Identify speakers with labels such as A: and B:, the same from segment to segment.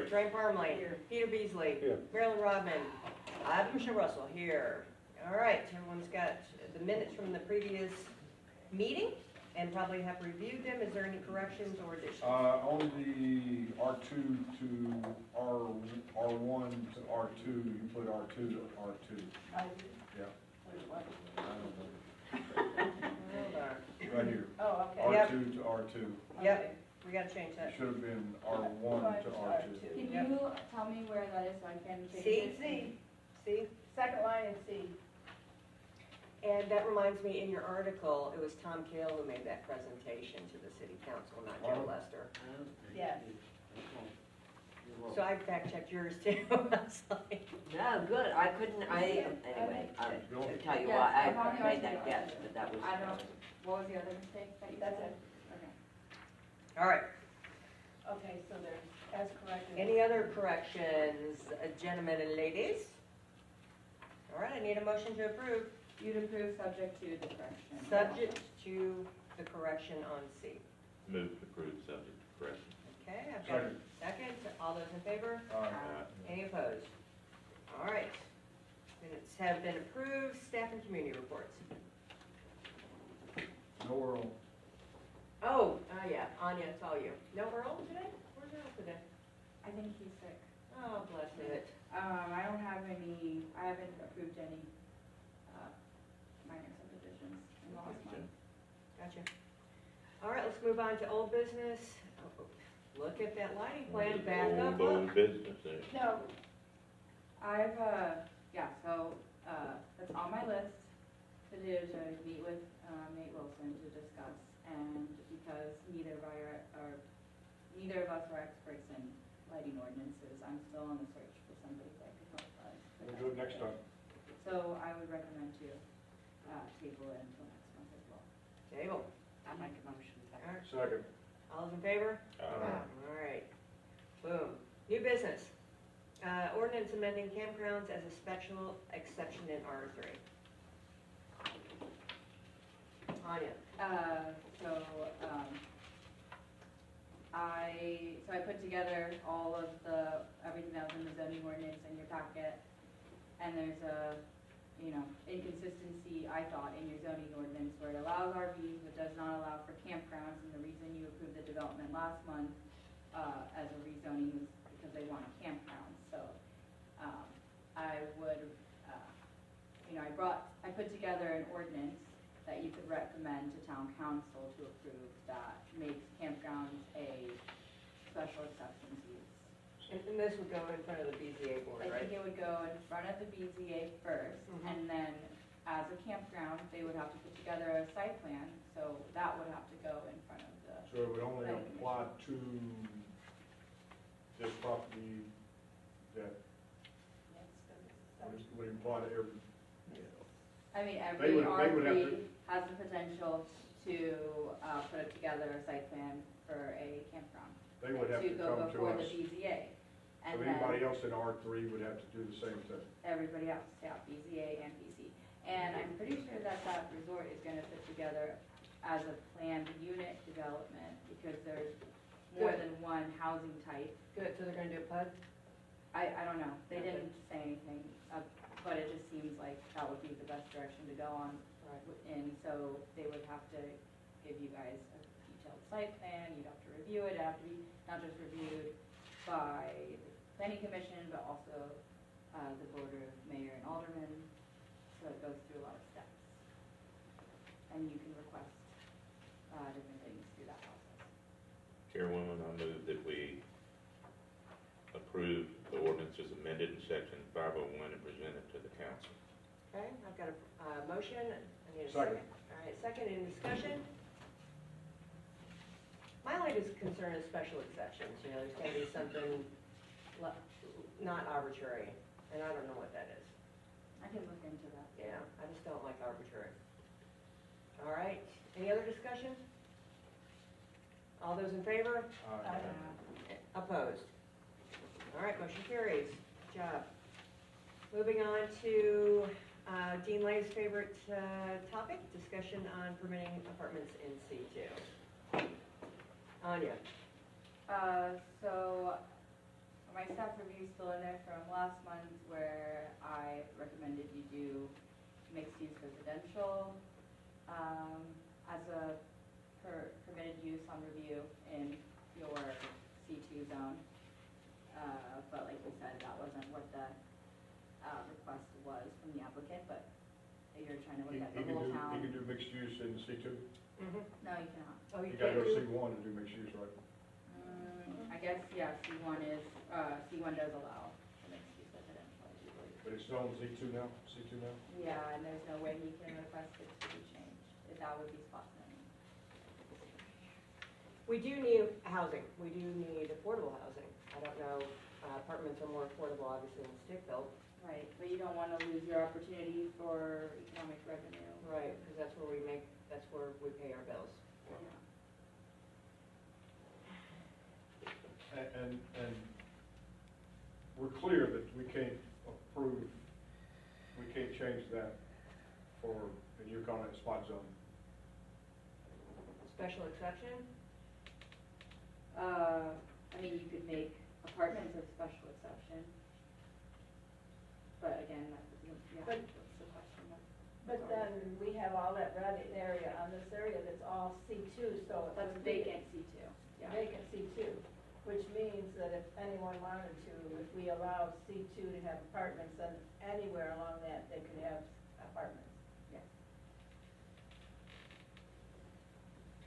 A: Drain Parmalee.
B: Here.
A: Peter Beasley.
C: Here.
A: Marilyn Rodman. Michelle Russell here. All right, everyone's got the minutes from the previous meeting and probably have reviewed them. Is there any corrections or additions?
C: On the R2 to R1 to R2, you put R2 to R2.
B: I do.
C: Yeah.
B: Wait, what?
C: I don't know.
A: Hold on.
C: Right here.
B: Oh, okay.
A: Yep.
C: R2 to R2.
A: Yep, we gotta change
C: It
A: that.
C: should have been R1 to R2.
D: Can
A: Yep.
D: you tell me where that is so I can change
A: C,
D: it?
A: See?
B: Second line in C.
A: And that reminds me, in your article, it was Tom Kale who made that presentation to the city council, not Joe Lester.
B: Yes.
A: So I fact checked yours too. I was like,
E: No, good, I couldn't, anyway, I'll tell you why,
D: Yes,
E: I
D: I
E: made that guess, but that was.
D: I don't, what was the other mistake that you
B: That's
D: said?
B: it.
D: Okay.
A: all right,
B: Okay, so they're as corrected.
A: any other corrections, gentlemen and ladies? All right, I need a motion to approve,
D: You'd approve subject to the correction.
A: subject to the correction on C.
F: Move to approve subject to correction.
A: Okay, I've got a second. All those in favor? Any opposed? All right. Minutes have been approved. Staff and community reports.
C: No Earl.
A: Oh, yeah, Anya, it's all you. No Earl today? Where's Earl today?
D: I think he's sick.
A: Oh, bless it.
D: I don't have any, I haven't approved any, minor subdivisions in the last month.
A: Gotcha. All right, let's move on to old business. Oh, look at that lighting plan, back up,
F: Old
A: look.
F: business there.
B: No,
D: I've, yeah, so, that's on my list to do, to meet with, Nate Wilson to discuss, and because neither of us are experts in lighting ordinances, I'm still on the search for somebody that could help us.
C: We'll do it next time.
D: So I would recommend to, table it until next month as well.
A: Table.
E: I'll make a motion.
A: All right.
C: Second.
A: All those in favor? All right. Boom. New business. Ordinance amending campgrounds as a special exception in R3. Anya.
D: I put together all of everything that was in the zoning ordinance in your packet, and there's a, inconsistency, I thought, in your zoning ordinance where it allows RVs but does not allow for campgrounds, and the reason you approved the development last month, as a rezoning was because they want a campground, so, I would, I put together an ordinance that you could recommend to town council to approve that makes campgrounds a special exceptions use.
A: And this would go in front of the BZA board,
D: I
A: right?
D: think it would go in front of the BZA first,
A: Mhm.
D: and then as a campground, they would have to put together a site plan, so that would have to go in front of the,
C: So it would only apply to this property that would apply to every.
D: I mean,
C: They
D: every
C: would have
D: RV
C: to-
D: has the potential to, put together a site plan for a campground.
C: They would have to
D: go
C: come to
D: before the
C: us.
D: BZA.
C: So
D: And
C: anybody
D: then
C: else in R3 would have to do the same thing.
D: everybody else, yeah, BZA and BC. And I'm pretty sure that that resort is gonna fit together as a planned unit development, because there's more
A: Good.
D: than one housing type.
A: Good, so they're gonna do a PUD?
D: I don't know, they
A: Okay.
D: didn't say anything, but it just seems like that would be the best direction to go on. And so they would have to give you guys a detailed site plan, you'd have to review it, it'd have to be not just reviewed by the planning commission, but also, the board of mayor and aldermen, so it goes through a lot of steps. And you can request, different things through that process.
F: Chairwoman, I move that we approve the ordinance as amended in section 501 and present it to the council.
A: Okay, I've got a motion. I need a
C: Second.
A: second. All right, second, in discussion. My only concern is special exceptions, there's gonna be something not arbitrary, and I don't know what that is.
D: I can look into that.
A: Yeah, I just don't like arbitrary. All right, any other discussion? All those in favor? Opposed? All right, motion carries. Good job. Moving on to Dean Lay's favorite topic, discussion on permitting apartments in C2. Anya.
D: So, my review still in there from last month where I recommended you do mixed-use residential as a permitted use on review in your C2 zone. But like we said, that wasn't what the request was from the applicant, but you're trying to look at the whole town.
C: He can do mixed use in C2?
D: No, you cannot.
A: Oh, you
C: You gotta
A: can't
C: go
A: do,
C: C1 to do mixed use, right?
D: I guess, yeah, C1 does allow mixed use residential, I do believe.
C: But it's still on C2 now?
D: Yeah, and there's no way he can request it to be changed. That would be spot zoning.
A: we do need housing, we do need affordable housing. I don't know, apartments are more affordable obviously than stick-built.
D: Right, but you don't want to lose your opportunity for economic revenue.
A: Right, because that's where we pay our bills.
D: Yeah.
C: And we're clear that we can't approve, we can't change that for, in your comment, spot zone.
A: Special exception?
D: I mean, you could make apartments a special exception. But again, that's, yeah,
B: But-
D: that's the question.
B: But then we have all that red area on this area that's all C2, so it
D: That's
B: would be
D: vacant C2, yeah.
B: vacant C2, which means that if anyone wanted to, if we allow C2 to have apartments, then anywhere along that, they could have apartments.
D: Yes.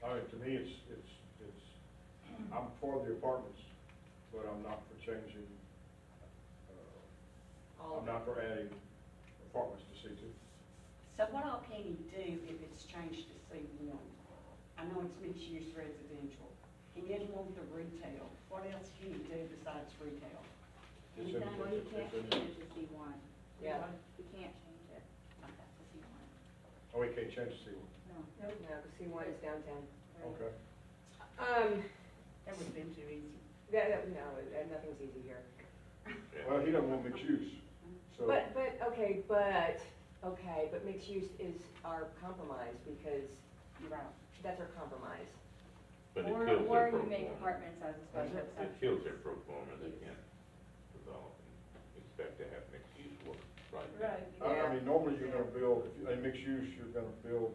C: I mean, to me, it's, I'm for the apartments, but I'm not for changing,
A: All
C: I'm
A: of
C: not for adding apartments to C2.
E: So what all can he do if it's changed to C1? I know it's mixed-use residential. He didn't want the retail. What else can he do besides retail?
C: It's in-
D: Well, you can't
C: it's in-
D: change it to C1.
A: Yeah.
D: You can't change it to C1.
C: Oh, we can't change C1.
D: No.
A: No, because C1 is downtown.
C: Okay.
E: That would have been too easy.
A: No, nothing's easy here.
C: Well, he doesn't want mixed use, so.
A: But mixed use is our compromise because
E: You're right.
A: that's our compromise.
F: But it
D: Or
F: kills their
D: you make
F: pro forma.
D: apartments as a special
F: It
D: exception.
F: kills their pro forma, they can't develop and expect to have mixed use work right now.
B: Right.
A: Yeah.
C: I mean, normally you're gonna build, if you, in mixed use, you're gonna build,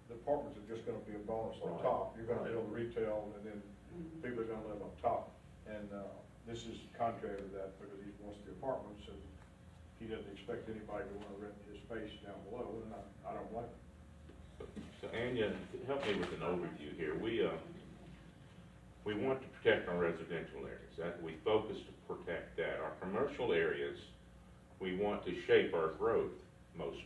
C: the apartments are just gonna be a bonus on
F: Right.
C: top. You're gonna
F: Right.
C: build retail, and then
E: Mhm.
C: people are gonna live on top. And, this is contrary to that, because he wants the apartments, and he doesn't expect anybody to wanna rent his space down below, and I don't blame him.
F: So Anya, help me with an overview here. We want to protect our residential areas, that we focus to protect that. Our commercial areas, we want to shape our growth mostly.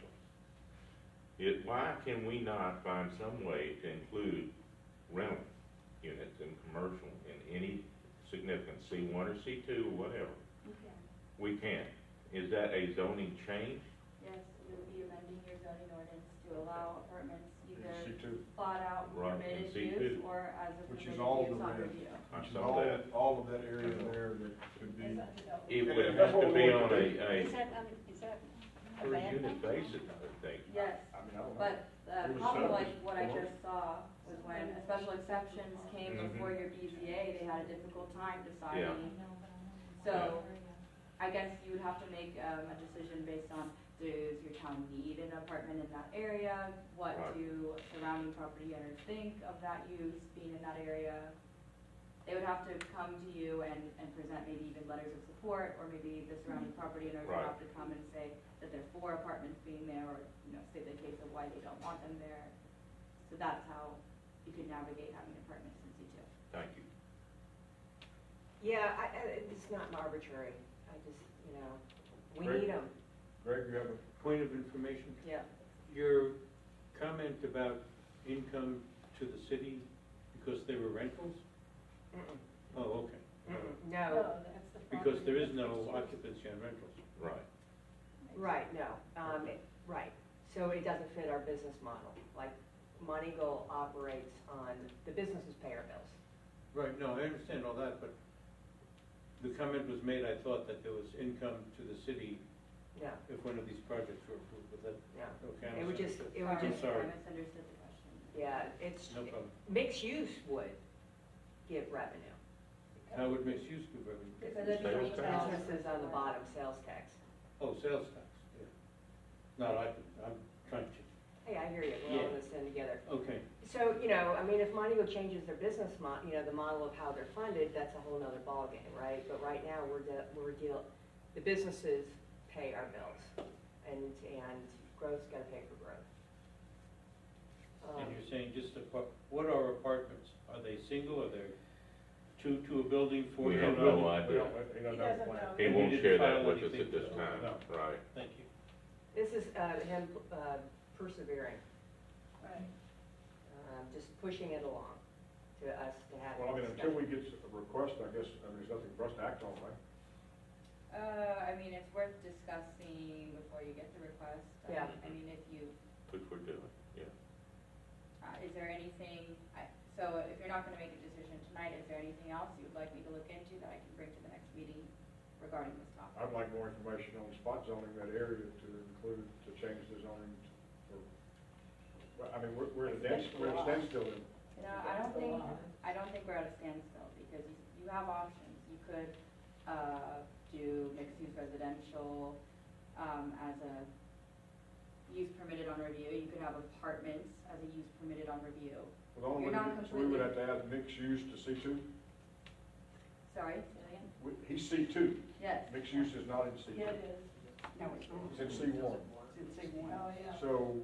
F: Why can we not find some way to include rental units in commercial in any significant C1 or C2 or whatever?
D: Okay.
F: We can. Is that a zoning change?
D: Yes, it would be amending your zoning ordinance to allow apartments
C: In
D: either
C: C2,
D: plot out
F: Right,
D: permitted
F: in
D: use
F: C2.
D: or as a
C: which is
D: permitted
C: all
D: use
C: the
D: on
C: red.
D: review.
F: I
C: which is
F: saw that.
C: all of that area there that could be.
B: Is that developed?
F: It
C: Yeah,
F: would have
C: that's
F: to
C: what
F: be
C: we
F: on
C: want to
F: a
E: Is that a
F: per
E: bad
F: unit
E: thing?
F: basis, I would think.
D: Yes,
C: I mean, I don't know.
D: but
C: It
D: the
C: was
D: problem
C: set up
D: like
C: as
D: what I
C: commercial.
D: just saw was when special exceptions came
F: Mhm.
D: before your BZA, they had a difficult time
F: Yeah.
D: deciding. So I guess you would have to make a decision based on, does your town need an apartment in that area? What
F: Right.
D: do surrounding property owners think of that use being in that area? They would have to come to you and present maybe even letters of support, or maybe the surrounding property owners would
F: Right.
D: have to come and say that they're for apartments being there, or, state the case of why they don't want them there. So that's how you could navigate having apartments in C2.
F: Thank you.
A: Yeah, it's not arbitrary. I just, we
C: Great.
A: need them.
C: Greg, you have a,
G: Point of information,
A: Yeah.
G: your comment about income to the city because they were rentals? Oh, okay.
A: No,
B: No, that's the problem.
G: Because there is no occupancy on rentals.
F: Right.
A: right, no, right. So it doesn't fit our business model. Like Monteagle operates on, the businesses pay our bills.
G: Right, no, I understand all that, but the comment was made, I thought that there was income to the city
A: No,
G: if one of these projects were approved, but that,
A: no.
G: okay, I'm
A: It would
G: sorry.
A: just, it would just,
G: sorry.
D: I misunderstood the question.
A: yeah, it's,
G: No problem.
A: mixed use would give revenue.
G: How would mixed use give revenue?
B: Because
D: it'd be
F: Sales tax.
A: Businesses on the bottom, sales tax.
G: Oh, sales tax, yeah. No, I'm trying to,
A: Hey, I hear you, we're all in this in together.
G: okay.
A: So, I mean, if Monteagle changes their business the model of how they're funded, that's a whole nother ballgame, right? But right now, the businesses pay our bills, and growth's gotta pay for growth.
G: And you're saying just what are apartments? Are they single, are they two to a building, four
F: We
G: to
F: have
G: another?
F: no
C: We
F: idea.
C: don't, you know,
B: He
C: no
B: doesn't
C: plan.
B: know.
F: He
G: And you
F: won't
G: didn't
F: share that
G: file
F: with us
G: anything
F: at this
G: to-
F: time,
C: No.
F: right?
G: Thank you.
A: This is him persevering,
B: Right.
A: just pushing it along to us to have.
C: Well, I mean,
A: a
C: until we
A: discussion.
C: get a request, I guess, there's nothing for us to act on, right?
D: I mean, it's worth discussing before you get the request.
A: Yeah.
D: I mean, if you,
F: Which we're doing, yeah.
D: is there anything, so if you're not gonna make a decision tonight, is there anything else you would like me to look into that I can bring to the next meeting regarding this topic?
C: I'd like more information on spot zoning that area to include, to change the zoning for, well, I mean, we're at a standstill in.
D: I don't think we're at a standstill, because you have options. You could, do mixed-use residential, as a use permitted on review. You could have apartments as a use permitted on review.
C: Well, the only
D: You're not
C: way, so we would
D: completely-
C: have to add mixed use to C2?
D: Sorry, say that again?
C: He's C2.
D: Yes.
C: Mixed use is not in C2.
B: Yeah, it is.
E: No, it's not.
C: It's in C1.
E: It's in C1.
B: Oh, yeah.
C: So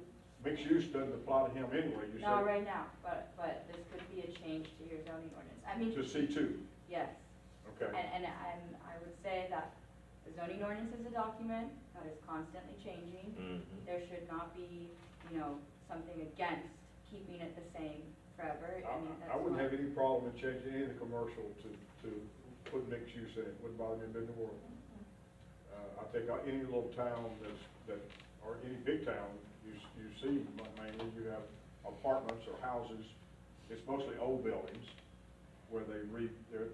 C: mixed use doesn't apply to him anyway, you
D: Not
C: said,
D: right now, but this could be a change to your zoning ordinance. I mean,
C: to C2.
D: yes.
C: Okay.
D: And I would say that the zoning ordinance is a document that is constantly changing.
F: Mhm.
D: There should not be, something against keeping it the same forever. I mean,
C: I wouldn't
D: that's
C: have any problem in changing any of the commercial to put mixed use in it, wouldn't bother me a bit in the world. I think any little town or any big town, you see mainly, you have apartments or houses, it's mostly old buildings where they're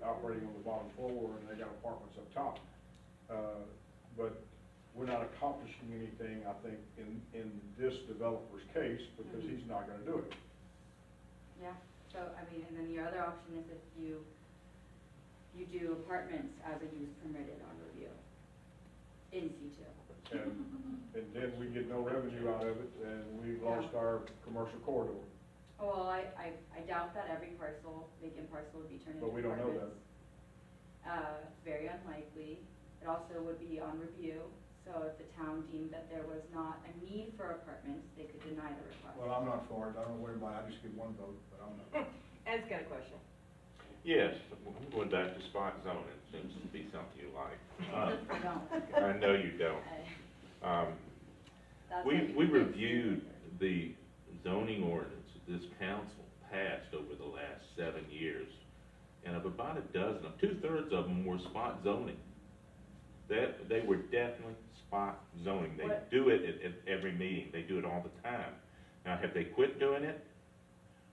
C: operating on the bottom floor and they got apartments up top. But we're not accomplishing anything, I think, in this developer's case, because he's not gonna do it.
D: Yeah, so, I mean, and then your other option is if you do apartments as a use permitted on review in C2.
C: And then we get no revenue out of it, and we've lost our commercial corridor.
D: Well, I doubt that every vacant parcel would be turned into
C: But we don't know that.
D: apartments. Very unlikely. It also would be on review, so if the town deemed that there was not a need for apartments, they could deny the request.
H: Well, I'm not for it, I don't know where everybody, I just give one vote, but I'm not.
A: Ed's got a question.
F: Yes, I'm going back to spot zoning, seems to be something you like.
D: I don't.
F: I know you don't.
D: That's
F: We
D: what you
F: we
D: can
F: reviewed the zoning ordinance that this council passed over the last 7 years, and of about a dozen, 2/3 of them were spot zoning. They were definitely spot zoning. They
D: What-
F: do it at every meeting, they do it all the time. Now, have they quit doing it?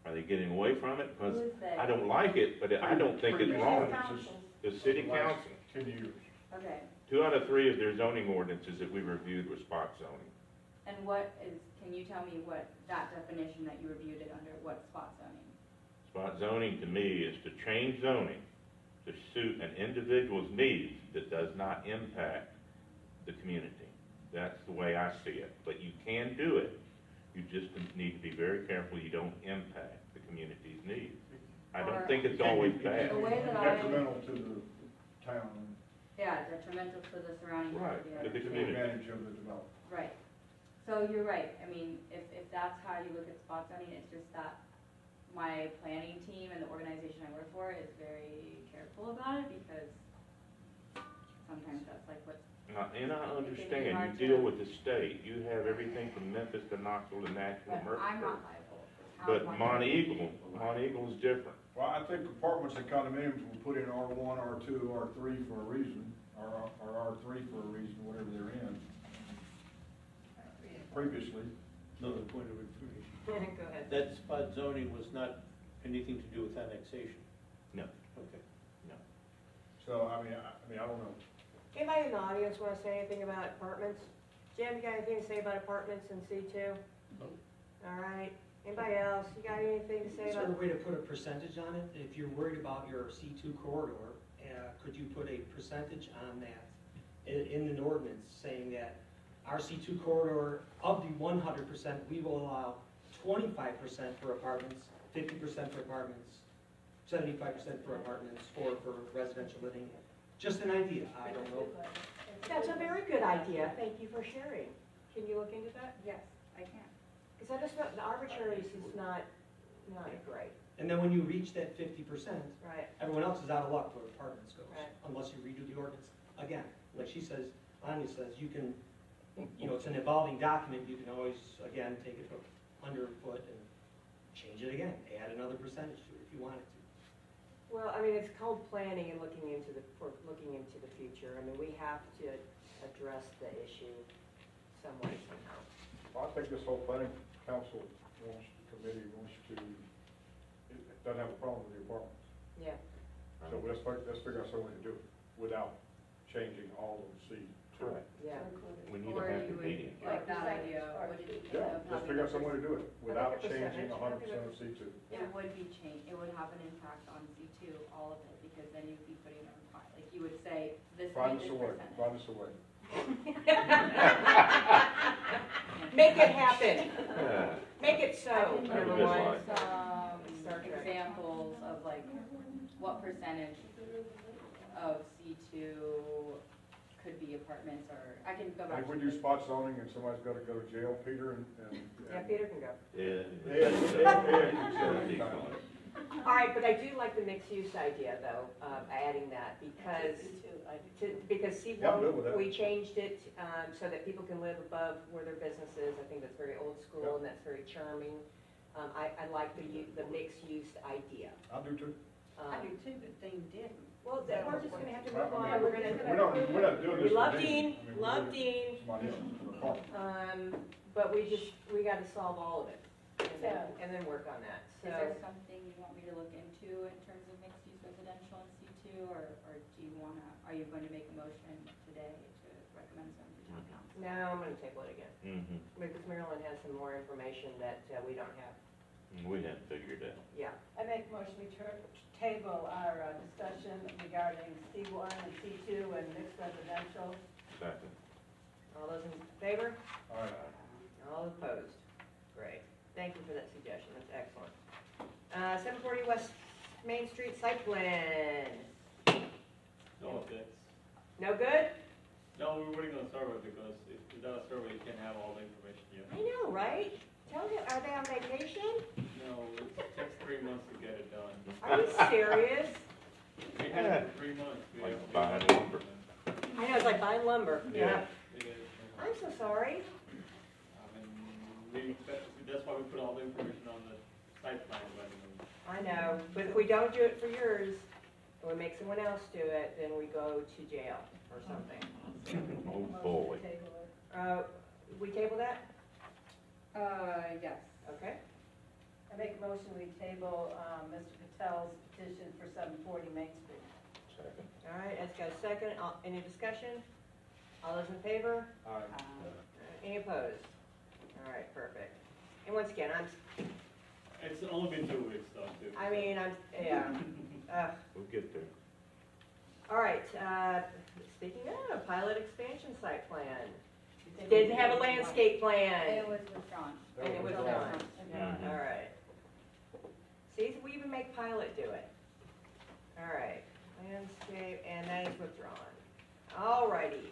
F: Are they getting away from it? Because
D: Who is they?
F: I don't like it, but I don't think it's
C: Previous
F: wrong.
C: ordinances
F: The city
C: of the last
F: council,
C: 10 years.
D: Okay,
F: 2 out of 3 of their zoning ordinances that we reviewed were spot zoning.
D: and can you tell me what that definition that you reviewed it under, what spot zoning?
F: Spot zoning to me is to change zoning to suit an individual's needs that does not impact the community. That's the way I see it. But you can do it. You just need to be very careful you don't impact the community's needs. I don't think it's always bad.
D: The way that
H: Detrimental to the town,
D: Yeah, detrimental to the surrounding
F: Right,
D: community. I
F: to the
D: understand.
F: community.
H: advantage of the developer.
D: Right. So you're right. I mean, if that's how you look at spot zoning, it's just that my planning team and the organization I work for is very careful about it because sometimes that's like what's,
F: And I understand, you deal with the state. You have everything from Memphis to Knoxville to Nashville,
D: but I'm
F: Murfreesboro.
D: not liable.
F: But Monteagle is different.
C: Well, I think apartments and condominiums will put in R1, R2, R3 for a reason, or R3 for a reason, whatever they're in. Previously,
G: Another point of information.
A: Go ahead.
G: That spot zoning was not anything to do with annexation.
F: No,
G: Okay.
F: no.
C: so, I mean, I don't know.
A: Anybody in the audience want to say anything about apartments? Jim, you got anything to say about apartments in C2? All right. Anybody else? You got anything to say
I: Is there a
A: about?
I: way to put a percentage on it? If you're worried about your C2 corridor could you put a percentage on that in an ordinance saying that RC2 corridor, of the 100%, we will allow 25% for apartments, 50% for apartments, 75% for apartments, or for residential living? Just an idea, I don't know.
A: That's a very good idea, thank you for sharing. Can you look into that?
D: Yes, I can.
A: Because I just, the arbitrariness is not great.
I: And then when you reach that 50%,
A: Right.
I: everyone else is out of luck where apartments goes,
A: Right.
I: unless you redo the ordinance again. Like she says, Anya says, you can, it's an evolving document, you can always, again, take it from underfoot and change it again, add another percentage to it if you wanted to.
A: Well, I mean, it's called planning and looking into the future. I mean, we have to address the issue some way, somehow.
C: Well, I think this whole planning council committee wants to, it doesn't have a problem with the apartments.
A: Yeah.
C: So let's figure out some way to do it without changing all of C2.
F: Correct.
A: Yeah.
F: We need a
D: Or
F: happy
D: you would,
F: medium.
D: like that idea, what did you think
C: Yeah,
D: of
C: let's
D: having
C: figure out some
D: this-
C: way to do it without
A: a
C: changing
A: percentage.
C: 100% of C2.
D: It would be it would have an impact on C2, all of it, because then you'd be putting a requirement, like you would say, this
C: Find
D: is
C: us a way,
D: percentage.
C: find us a way.
A: Make it happen.
F: Yeah.
A: Make it so,
D: I can
F: Have a
A: number
F: good
A: one.
F: life.
A: Star Trek.
D: Examples of like, what percentage of C2 could be apartments, or, I can go back.
C: If we
D: to
C: do
D: the-
C: spot zoning and somebody's gotta go to jail, Peter
A: Yeah, Peter can go.
F: Yeah.
A: All right, but I do like the mixed use idea though, adding that because
C: Yeah, I'm good with
A: C1,
C: that.
A: we changed it, so that people can live above where their business is. I think that's very old school and that's very charming. I like the mixed use idea.
C: I'll do too.
E: I do too, but Dean didn't.
A: Well, then we're just gonna have to
C: I
A: move
C: mean,
A: on. We're gonna.
C: We're not doing
A: We
C: this. for
A: love
C: Dean.
A: Dean,
C: I mean, we're
A: love
C: doing
A: Dean,
C: Somebody else's apartment.
A: but we gotta solve all of it
B: Yeah.
A: and then work on that,
D: Is there
A: so.
D: something you want me to look into in terms of mixed use residential in C2, or do you wanna, are you going to make a motion today to recommend something to town council?
A: No, I'm gonna table it again,
F: Mm-hmm.
A: because Marilyn has some more information that we don't have.
F: We haven't figured it out.
A: Yeah,
B: I make a motion we table our discussion regarding C1 and C2 and mixed residential.
F: Second.
A: all those in favor?
C: All right.
A: All opposed? Great, thank you for that suggestion, that's excellent. 740 West Main Street site plan.
J: No, that's,
A: No good?
J: no, we're waiting on a survey because if without a survey, you can't have all the information yet.
A: I know, right? Tell them, are they on vacation?
J: No, it takes 3 months to get it done.
A: Are you serious?
J: We had it for 3 months. We
F: Like
J: have-
F: buying lumber.
A: I know, it's like buying lumber.
F: Yeah.
J: It is.
A: I'm so sorry.
J: I mean, that's why we put all the information on the site plan, but,
A: I know, but if we don't do it for yours, and we make someone else do it, then we go to jail or something.
F: Oh, boy.
B: Table it.
A: We table that?
D: Yes.
A: Okay.
B: I make a motion we table Mr. Patel's petition for 740 Main Street.
F: Second.
A: All right, Ed's got a second. Any discussion? All those in favor?
C: All right.
A: Any opposed? All right, perfect. And once again,
J: it's only been 2 weeks though, too.
A: yeah.
F: We'll get there.
A: All right, speaking of, pilot expansion site plan. Didn't have a landscape
D: And
A: plan.
D: it was withdrawn.
A: And it was
C: That
A: done.
F: Mhm.
A: All right. See, we even make pilot do it. All right, landscape, and that is withdrawn. All righty,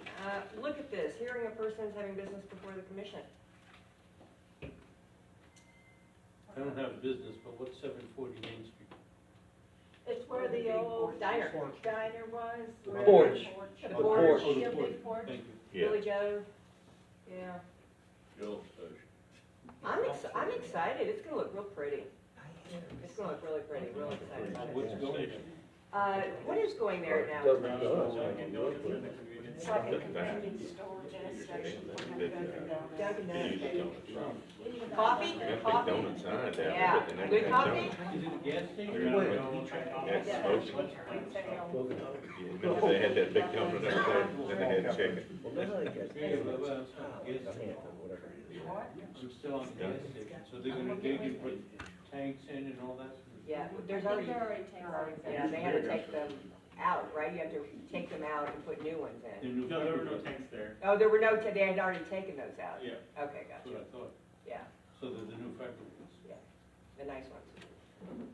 A: look at this, hearing a person is having business before the commission.
G: I don't have business, but what's 740 Main Street?
B: It's where the old
A: Diner.
B: diner was. where-
I: Porch.
A: The
B: The
A: porch.
G: Oh, the
B: Yeah,
G: porch.
B: big porch.
G: Thank you.
F: Yeah.
A: Billy Joe, yeah. I'm excited, it's gonna look real pretty. It's gonna look really pretty, really excited about it.
G: What's going
A: What is going there now?
J: Dunkin' Donuts and the convenience.
E: It's like a
F: Look at that.
E: convenience store, gas station,
F: That
E: for
F: big,
E: Dunkin' Donuts.
A: Dunkin'
F: Huge
A: Donuts.
F: donuts.
A: Coffee?
F: They got
A: Coffee?
F: big donut sign down
A: Yeah.
F: there, but they never
A: Good
F: had
A: coffee?
F: donuts.
G: Is it a gas station?
F: They're
G: Where?
F: That's
B: Yeah.
F: smoking. Remember they had that big donut up there, then they had chicken.
G: Yeah, but well, it's not a gas station. I'm still on the gas station, so they're gonna dig and put tanks in and all that?
A: Yeah,
D: I
A: there's
D: think
A: already,
D: there already tanks already.
A: yeah, they had to take them, out, right? You have to take them out and put new ones
G: The
A: in.
G: new
J: No, there were no
G: fiberglass.
J: tanks there.
A: Oh, there were no, they had already taken those out?
J: Yeah.
A: Okay,
G: That's
A: gotcha,
G: what I thought.
A: yeah,
G: So there's a new fiberglass.
A: the nice ones.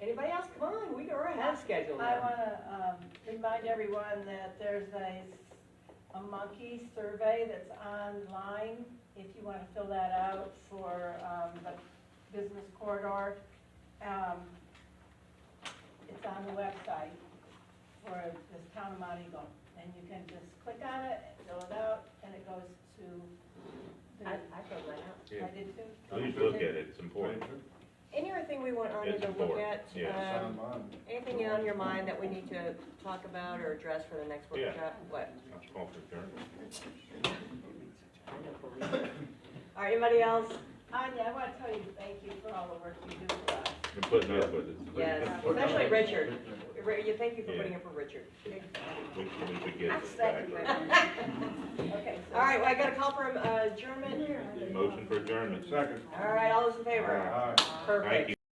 A: Anybody else? Come on, we are ahead of schedule
B: I
A: now.
B: wanna, remind everyone that there's a monkey survey that's online, if you wanna fill that out for, the business corridor. It's on the website for this town of Monteagle, and you can just click on it, fill it out, and it goes to the,
A: I filled mine out.
F: Yeah.
B: I did too.
F: Please look at it, it's important.
A: Any other thing we want Anya
F: It's
A: to look
F: important,
A: at?
F: yes.
H: Sign mine.
A: Anything on your mind that we need to talk about or address for the next
F: Yeah.
A: workshop? What?
F: I'll call for adjournment.
A: All right, anybody else?
B: Anya, I wanna tell you, thank you for all the work you do for us.
F: Been putting up with it.
A: Yes, especially Richard. Thank you for putting up for Richard.
F: We forget
B: I
F: this
B: second
F: back.
B: that. Okay, so.
A: All right, well, I got a call for adjournment.
F: Motion for adjournment.
C: Second.
A: All right, all those in favor?
C: Aye.
A: Perfect.
F: Thank you.